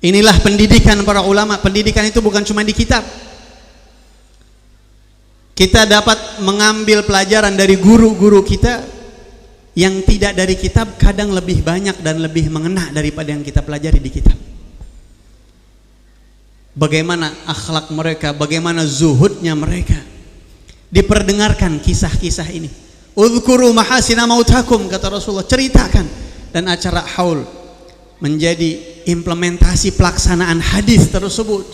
Inilah pendidikan para ulama. Pendidikan itu bukan cuma di kitab. Kita dapat mengambil pelajaran dari guru-guru kita yang tidak dari kitab, kadang lebih banyak dan lebih mengena daripada yang kita pelajari di kitab. Bagaimana akhlak mereka, bagaimana zuhudnya mereka. Diperdengarkan kisah-kisah ini. Udhkuru mahasina mautakum, kata Rasulullah, ceritakan. Dan acara haul menjadi implementasi pelaksanaan hadis tersebut.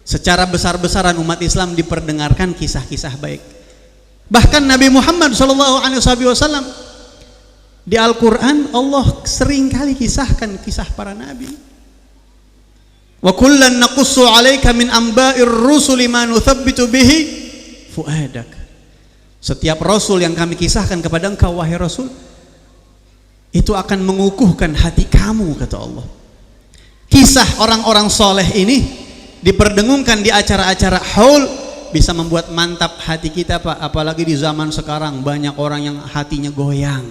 Secara besar-besaran umat Islam diperdengarkan kisah-kisah baik. Bahkan Nabi Muhammad SAW di Al-Quran, Allah sering kali kisahkan kisah para nabi. Wa kullan naqussu 'alaika min amba'ir rusuli ma nuthabbitu bihi fuadak. Setiap rasul yang kami kisahkan kepada engkau wahai Rasul, itu akan mengukuhkan hati kamu, kata Allah. Kisah orang-orang soleh ini diperdengungkan di acara-acara haul, bisa membuat mantap hati kita, Pak. Apalagi di zaman sekarang banyak orang yang hatinya goyang,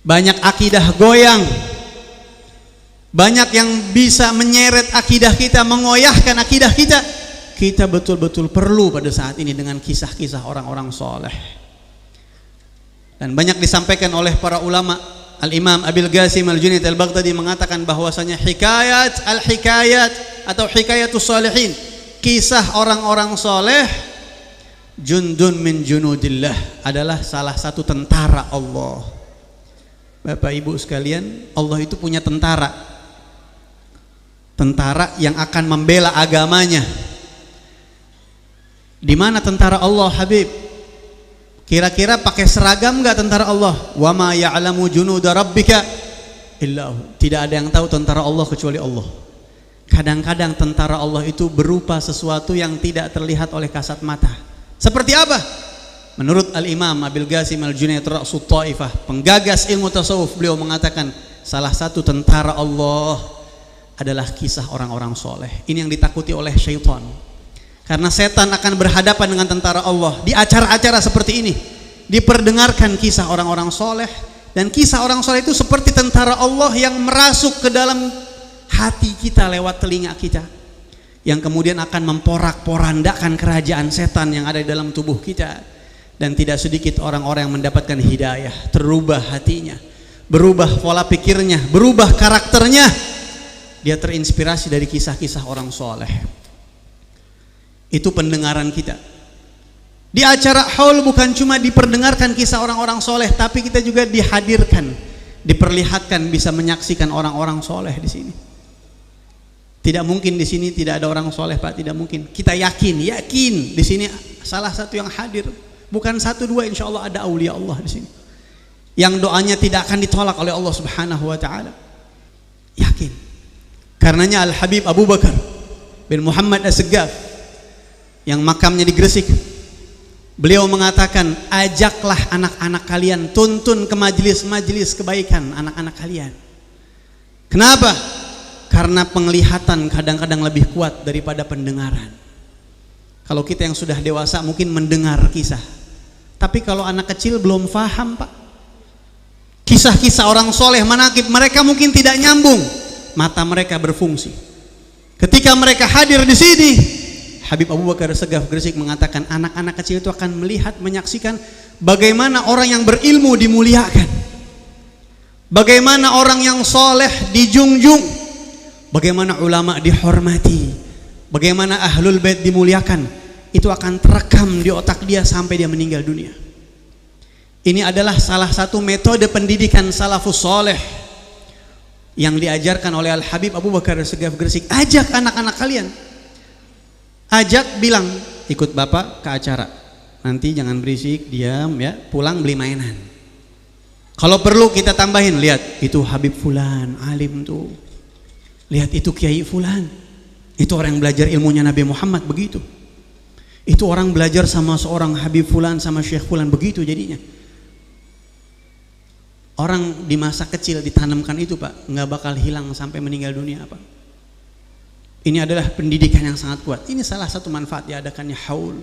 banyak akidah goyang, banyak yang bisa menyeret akidah kita, mengoyahkan akidah kita. Kita betul-betul perlu pada saat ini dengan kisah-kisah orang-orang soleh. Dan banyak disampaikan oleh para ulama. Al-Imam Abil Qasim Al-Junaid Al-Baghdadi mengatakan bahwasanya hikayat al-hikayat atau hikayatus salihin, kisah orang-orang soleh, jundun min junudillah, adalah salah satu tentara Allah. Bapak Ibu sekalian, Allah itu punya tentara. Tentara yang akan membela agamanya. Di mana tentara Allah, Habib? Kira-kira pakai seragam enggak tentara Allah? Wa ma ya'lamu junuda rabbika illa hu. Tidak ada yang tahu tentara Allah kecuali Allah. Kadang-kadang tentara Allah itu berupa sesuatu yang tidak terlihat oleh kasat mata. Seperti apa? Menurut Al-Imam Abil Qasim Al-Junaid Ra'sut Taifah, penggagas ilmu tasawuf, beliau mengatakan salah satu tentara Allah adalah kisah orang-orang soleh. Ini yang ditakuti oleh syaitan. Karena setan akan berhadapan dengan tentara Allah di acara-acara seperti ini. Diperdengarkan kisah orang-orang soleh, dan kisah orang soleh itu seperti tentara Allah yang merasuk ke dalam hati kita lewat telinga kita, yang kemudian akan memporak-porandakan kerajaan setan yang ada di dalam tubuh kita. Dan tidak sedikit orang-orang yang mendapatkan hidayah, terubah hatinya, berubah pola pikirnya, berubah karakternya. Dia terinspirasi dari kisah-kisah orang soleh. Itu pendengaran kita. Di acara haul bukan cuma diperdengarkan kisah orang-orang soleh, tapi kita juga dihadirkan, diperlihatkan, bisa menyaksikan orang-orang soleh di sini. Tidak mungkin di sini tidak ada orang soleh, Pak. Tidak mungkin. Kita yakin di sini salah satu yang hadir. Bukan satu dua, insya Allah ada aulia Allah di sini, yang doanya tidak akan ditolak oleh Allah Subhanahu Wa Taala. Yakin. Karenanya Al Habib Abu Bakar bin Muhammad As-Segaf yang makamnya di Gresik, beliau mengatakan, ajaklah anak-anak kalian, tuntun ke majelis-majelis kebaikan anak-anak kalian. Kenapa? Karena penglihatan kadang-kadang lebih kuat daripada pendengaran. Kalau kita yang sudah dewasa mungkin mendengar kisah, tapi kalau anak kecil belum faham, Pak. Kisah-kisah orang soleh, manaqib mereka mungkin tidak nyambung, mata mereka berfungsi. Ketika mereka hadir di sini, Habib Abu Bakar Segaf Gresik mengatakan, anak-anak kecil itu akan melihat, menyaksikan bagaimana orang yang berilmu dimuliakan, bagaimana orang yang soleh dijunjung, bagaimana ulama dihormati, bagaimana ahlul bait dimuliakan. Itu akan terekam di otak dia sampai dia meninggal dunia. Ini adalah salah satu metode pendidikan salafus soleh yang diajarkan oleh Al Habib Abu Bakar Segaf Gresik. Ajak anak-anak kalian, ajak, bilang, ikut bapak ke acara, nanti jangan berisik, diam ya, pulang beli mainan. Kalau perlu kita tambahin, lihat itu Habib Fulan, alim tuh, lihat itu Kiai Fulan, itu orang yang belajar ilmunya Nabi Muhammad, begitu. Itu orang belajar sama seorang Habib Fulan, sama Syekh Fulan, begitu jadinya. Orang di masa kecil ditanamkan itu, Pak, nggak bakal hilang sampai meninggal dunia, Pak. Ini adalah pendidikan yang sangat kuat. Ini salah satu manfaat diadakannya haul.